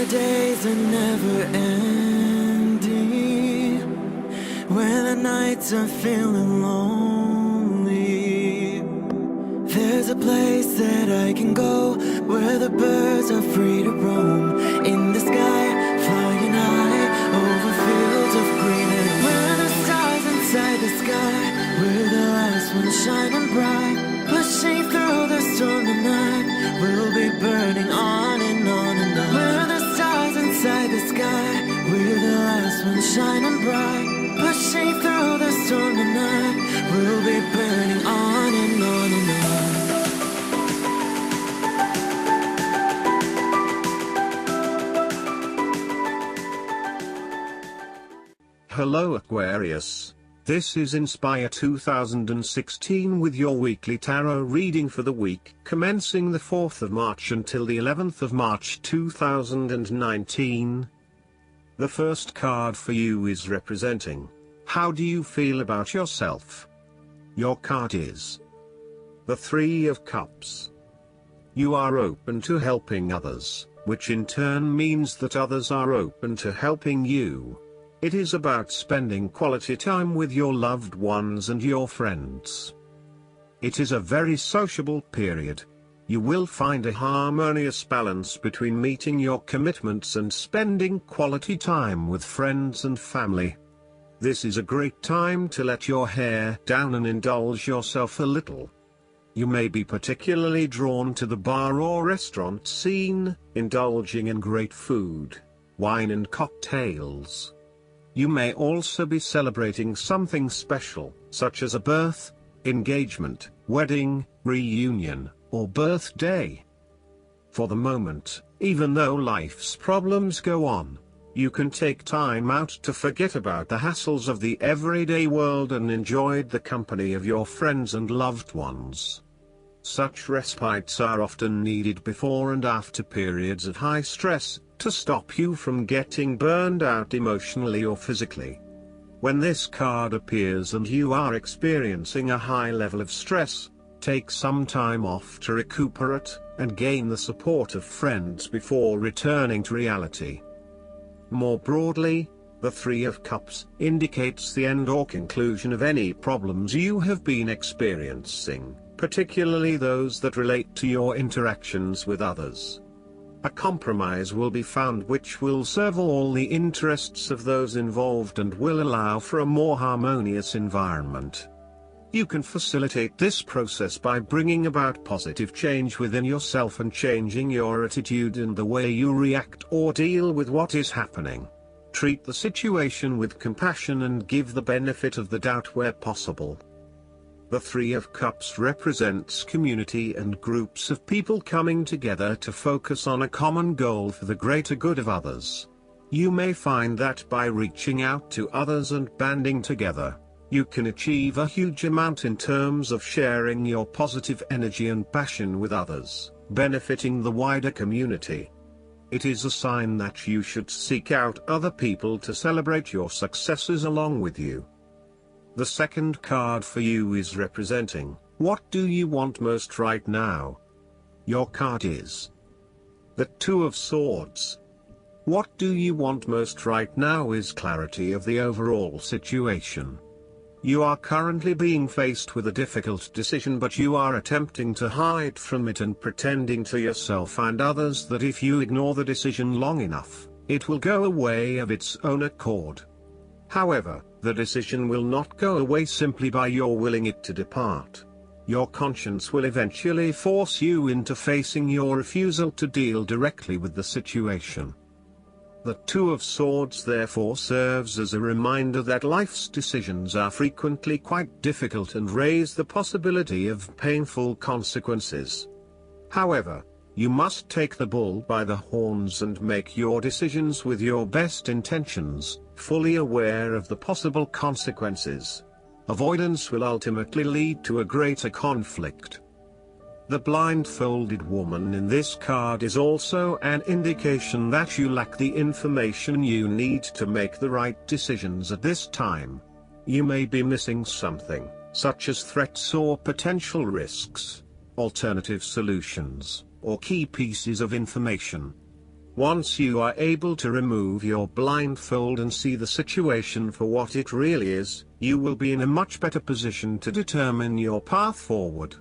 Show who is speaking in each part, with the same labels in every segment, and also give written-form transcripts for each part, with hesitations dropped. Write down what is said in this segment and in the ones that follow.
Speaker 1: the days are never ending, when the nights are feeling lonely, there's a place that I can go, where the birds are free to roam, in the sky, flying high, over fields of green, and where the stars inside the sky, we're the last ones shining bright, pushing through the storm tonight, we'll be burning on and on and on. We're the stars inside the sky, we're the last ones shining bright, pushing through the storm tonight, we'll be burning on and on and on.
Speaker 2: Hello Aquarius, this is Inspire 2016 with your weekly tarot reading for the week commencing the 4th of March until the 11th of March 2019. The first card for you is representing, how do you feel about yourself? Your card is the Three of Cups. You are open to helping others, which in turn means that others are open to helping you. It is about spending quality time with your loved ones and your friends. It is a very sociable period. You will find a harmonious balance between meeting your commitments and spending quality time with friends and family. This is a great time to let your hair down and indulge yourself a little. You may be particularly drawn to the bar or restaurant scene, indulging in great food, wine and cocktails. You may also be celebrating something special, such as a birth, engagement, wedding, reunion, or birthday. For the moment, even though life's problems go on, you can take time out to forget about the hassles of the everyday world and enjoy the company of your friends and loved ones. Such respites are often needed before and after periods of high stress, to stop you from getting burned out emotionally or physically. When this card appears and you are experiencing a high level of stress, take some time off to recuperate, and gain the support of friends before returning to reality. More broadly, the Three of Cups indicates the end or conclusion of any problems you have been experiencing, particularly those that relate to your interactions with others. A compromise will be found which will serve all the interests of those involved and will allow for a more harmonious environment. You can facilitate this process by bringing about positive change within yourself and changing your attitude and the way you react or deal with what is happening. Treat the situation with compassion and give the benefit of the doubt where possible. The Three of Cups represents community and groups of people coming together to focus on a common goal for the greater good of others. You may find that by reaching out to others and banding together, you can achieve a huge amount in terms of sharing your positive energy and passion with others, benefiting the wider community. It is a sign that you should seek out other people to celebrate your successes along with you. The second card for you is representing, what do you want most right now? Your card is the Two of Swords. What do you want most right now is clarity of the overall situation. You are currently being faced with a difficult decision, but you are attempting to hide from it and pretending to yourself and others that if you ignore the decision long enough, it will go away of its own accord. However, the decision will not go away simply by your willing it to depart. Your conscience will eventually force you into facing your refusal to deal directly with the situation. The Two of Swords therefore serves as a reminder that life's decisions are frequently quite difficult and raise the possibility of painful consequences. However, you must take the bull by the horns and make your decisions with your best intentions, fully aware of the possible consequences. Avoidance will ultimately lead to a greater conflict. The blindfolded woman in this card is also an indication that you lack the information you need to make the right decisions at this time. You may be missing something, such as threats or potential risks, alternative solutions, or key pieces of information. Once you are able to remove your blindfold and see the situation for what it really is, you will be in a much better position to determine your path forward.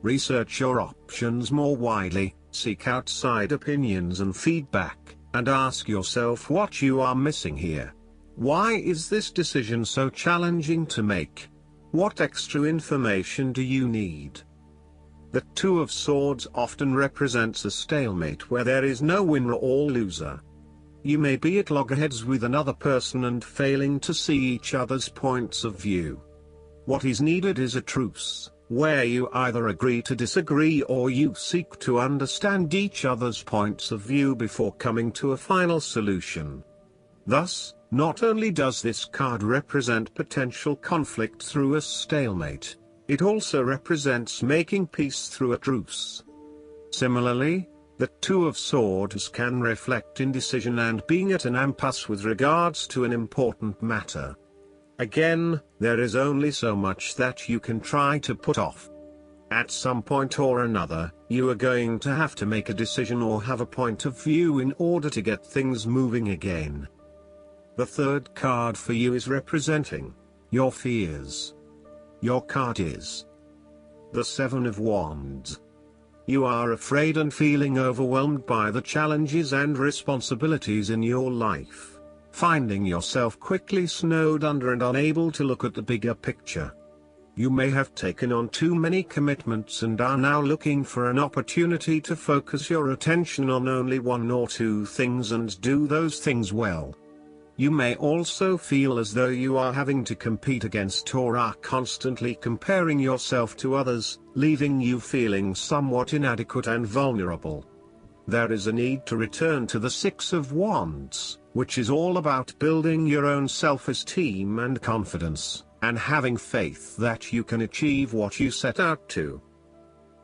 Speaker 2: Research your options more widely, seek outside opinions and feedback, and ask yourself what you are missing here. Why is this decision so challenging to make? What extra information do you need? The Two of Swords often represents a stalemate where there is no winner or loser. You may be at loggerheads with another person and failing to see each other's points of view. What is needed is a truce, where you either agree to disagree or you seek to understand each other's points of view before coming to a final solution. Thus, not only does this card represent potential conflict through a stalemate, it also represents making peace through a truce. Similarly, the Two of Swords can reflect indecision and being at an impasse with regards to an important matter. Again, there is only so much that you can try to put off. At some point or another, you are going to have to make a decision or have a point of view in order to get things moving again. The third card for you is representing your fears. Your card is the Seven of Wands. You are afraid and feeling overwhelmed by the challenges and responsibilities in your life, finding yourself quickly snowed under and unable to look at the bigger picture. You may have taken on too many commitments and are now looking for an opportunity to focus your attention on only one or two things and do those things well. You may also feel as though you are having to compete against or are constantly comparing yourself to others, leaving you feeling somewhat inadequate and vulnerable. There is a need to return to the Six of Wands, which is all about building your own self-esteem and confidence, and having faith that you can achieve what you set out to.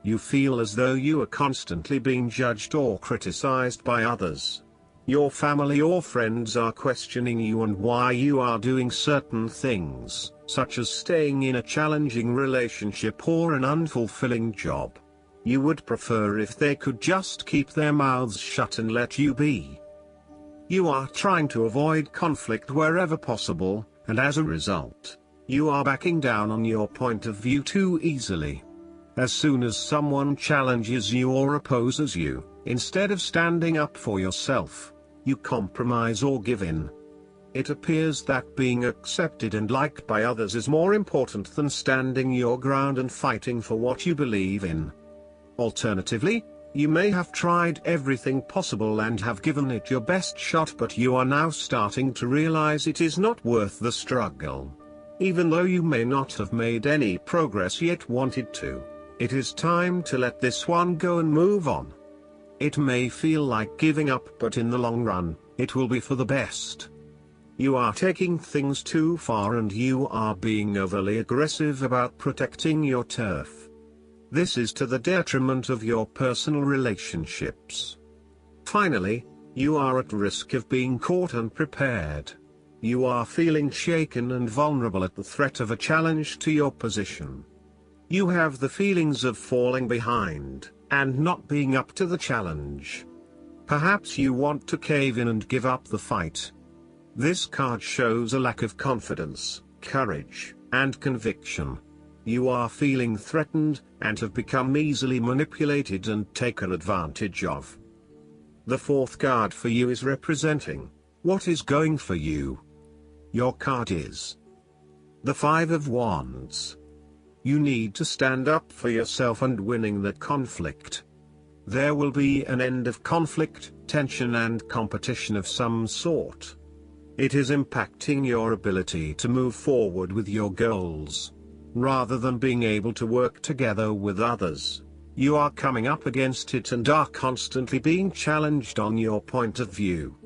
Speaker 2: You feel as though you are constantly being judged or criticized by others. Your family or friends are questioning you and why you are doing certain things, such as staying in a challenging relationship or an unfulfilling job. You would prefer if they could just keep their mouths shut and let you be. You are trying to avoid conflict wherever possible, and as a result, you are backing down on your point of view too easily. As soon as someone challenges you or opposes you, instead of standing up for yourself, you compromise or give in. It appears that being accepted and liked by others is more important than standing your ground and fighting for what you believe in. Alternatively, you may have tried everything possible and have given it your best shot, but you are now starting to realize it is not worth the struggle. Even though you may not have made any progress yet wanted to, it is time to let this one go and move on. It may feel like giving up, but in the long run, it will be for the best. You are taking things too far and you are being overly aggressive about protecting your turf. This is to the detriment of your personal relationships. Finally, you are at risk of being caught unprepared. You are feeling shaken and vulnerable at the threat of a challenge to your position. You have the feelings of falling behind and not being up to the challenge. Perhaps you want to cave in and give up the fight. This card shows a lack of confidence, courage, and conviction. You are feeling threatened, and have become easily manipulated and taken advantage of. The fourth card for you is representing what is going for you. Your card is the Five of Wands. You need to stand up for yourself and winning that conflict. There will be an end of conflict, tension and competition of some sort. It is impacting your ability to move forward with your goals. Rather than being able to work together with others, you are coming up against it and are constantly being challenged on your point of view.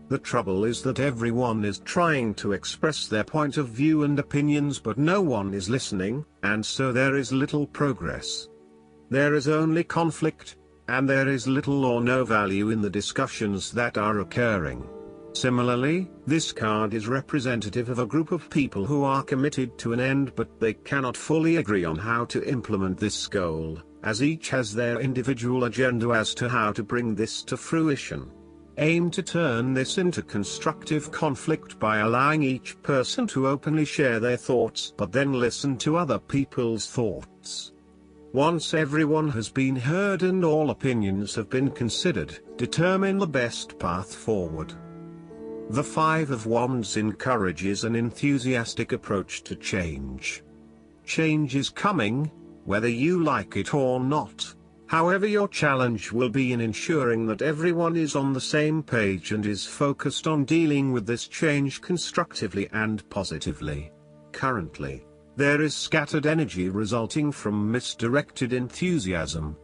Speaker 2: The trouble is that everyone is trying to express their point of view and opinions, but no one is listening, and so there is little progress. There is only conflict, and there is little or no value in the discussions that are occurring. Similarly, this card is representative of a group of people who are committed to an end, but they cannot fully agree on how to implement this goal, as each has their individual agenda as to how to bring this to fruition. Aim to turn this into constructive conflict by allowing each person to openly share their thoughts, but then listen to other people's thoughts. Once everyone has been heard and all opinions have been considered, determine the best path forward. The Five of Wands encourages an enthusiastic approach to change. Change is coming, whether you like it or not. However, your challenge will be in ensuring that everyone is on the same page and is focused on dealing with this change constructively and positively. Currently, there is scattered energy resulting from misdirected enthusiasm.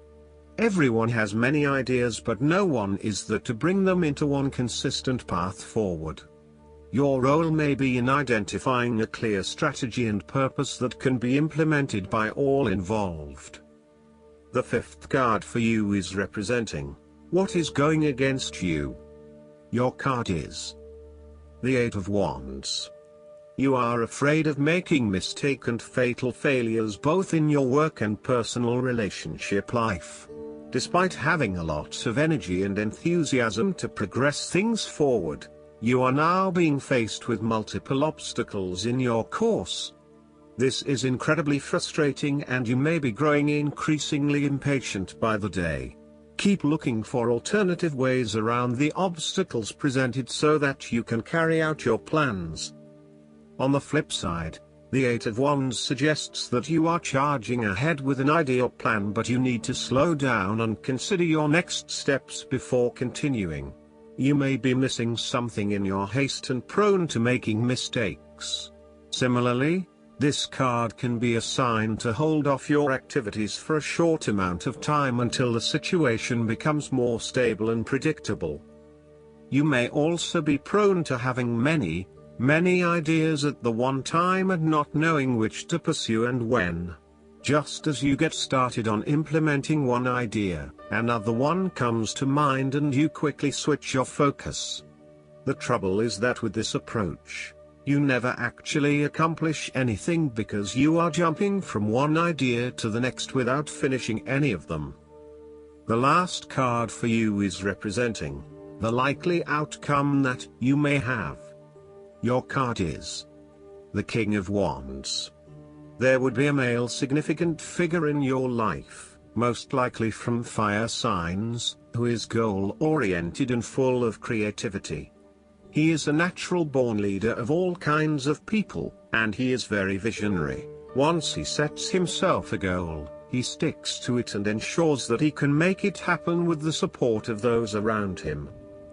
Speaker 2: Everyone has many ideas, but no one is there to bring them into one consistent path forward. Your role may be in identifying a clear strategy and purpose that can be implemented by all involved. The fifth card for you is representing what is going against you. Your card is the Eight of Wands. You are afraid of making mistake and fatal failures both in your work and personal relationship life. Despite having a lot of energy and enthusiasm to progress things forward, you are now being faced with multiple obstacles in your course. This is incredibly frustrating and you may be growing increasingly impatient by the day. Keep looking for alternative ways around the obstacles presented so that you can carry out your plans. On the flip side, the Eight of Wands suggests that you are charging ahead with an ideal plan, but you need to slow down and consider your next steps before continuing. You may be missing something in your haste and prone to making mistakes. Similarly, this card can be a sign to hold off your activities for a short amount of time until the situation becomes more stable and predictable. You may also be prone to having many ideas at the one time and not knowing which to pursue and when. Just as you get started on implementing one idea, another one comes to mind and you quickly switch your focus. The trouble is that with this approach, you never actually accomplish anything because you are jumping from one idea to the next without finishing any of them. The last card for you is representing the likely outcome that you may have. Your card is the King of Wands. There would be a male significant figure in your life, most likely from fire signs, who is goal-oriented and full of creativity. He is a natural-born leader of all kinds of people, and he is very visionary. Once he sets himself a goal, he sticks to it and ensures that he can make it happen with the support of those around him.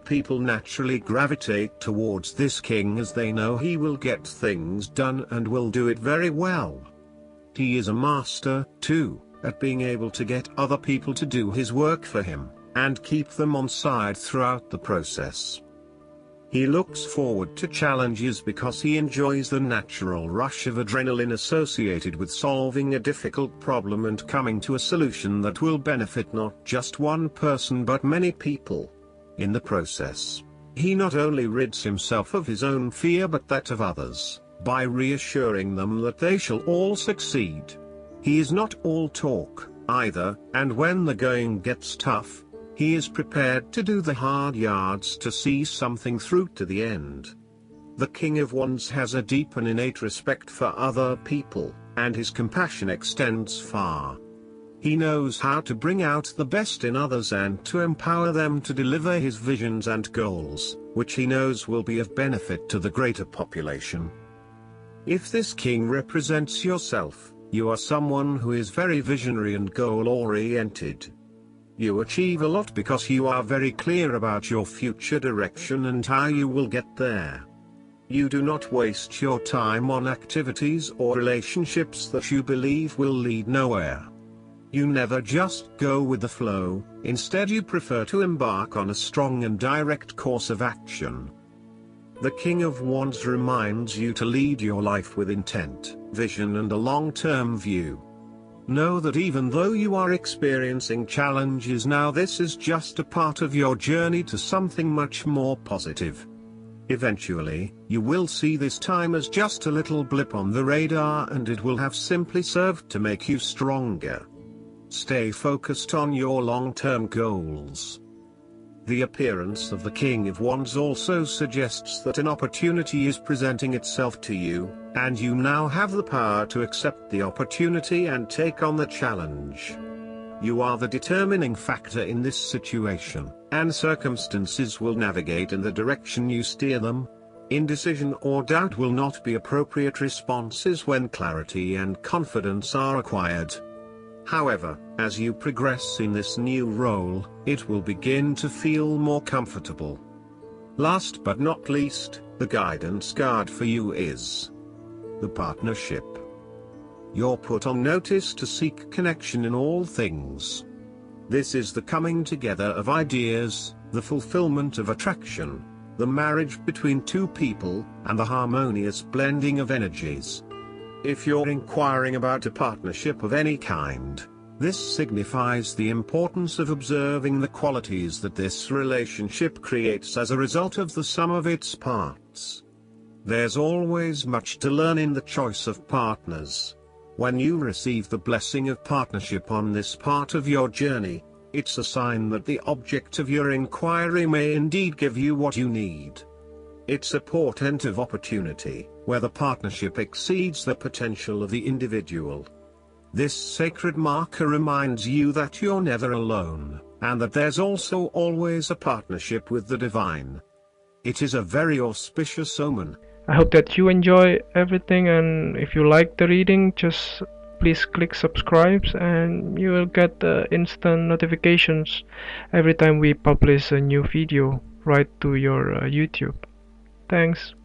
Speaker 2: People naturally gravitate towards this king as they know he will get things done and will do it very well. He is a master, too, at being able to get other people to do his work for him, and keep them on side throughout the process. He looks forward to challenges because he enjoys the natural rush of adrenaline associated with solving a difficult problem and coming to a solution that will benefit not just one person but many people. In the process, he not only rids himself of his own fear but that of others, by reassuring them that they shall all succeed. He is not all talk, either, and when the going gets tough, he is prepared to do the hard yards to see something through to the end. The King of Wands has a deep and innate respect for other people, and his compassion extends far. He knows how to bring out the best in others and to empower them to deliver his visions and goals, which he knows will be of benefit to the greater population. If this king represents yourself, you are someone who is very visionary and goal-oriented. You achieve a lot because you are very clear about your future direction and how you will get there. You do not waste your time on activities or relationships that you believe will lead nowhere. You never just go with the flow, instead you prefer to embark on a strong and direct course of action. The King of Wands reminds you to lead your life with intent, vision and a long-term view. Know that even though you are experiencing challenges now, this is just a part of your journey to something much more positive. Eventually, you will see this time as just a little blip on the radar and it will have simply served to make you stronger. Stay focused on your long-term goals. The appearance of the King of Wands also suggests that an opportunity is presenting itself to you, and you now have the power to accept the opportunity and take on the challenge. You are the determining factor in this situation, and circumstances will navigate in the direction you steer them. Indecision or doubt will not be appropriate responses when clarity and confidence are acquired. However, as you progress in this new role, it will begin to feel more comfortable. Last but not least, the guidance card for you is the partnership. You're put on notice to seek connection in all things. This is the coming together of ideas, the fulfillment of attraction, the marriage between two people, and the harmonious blending of energies. If you're inquiring about a partnership of any kind, this signifies the importance of observing the qualities that this relationship creates as a result of the sum of its parts. There's always much to learn in the choice of partners. When you receive the blessing of partnership on this part of your journey, it's a sign that the object of your inquiry may indeed give you what you need. It's a portent of opportunity, where the partnership exceeds the potential of the individual. This sacred marker reminds you that you're never alone, and that there's also always a partnership with the divine. It is a very auspicious omen.
Speaker 3: I hope that you enjoy everything, and if you like the reading, just please click subscribe and you will get instant notifications every time we publish a new video right to your YouTube. Thanks.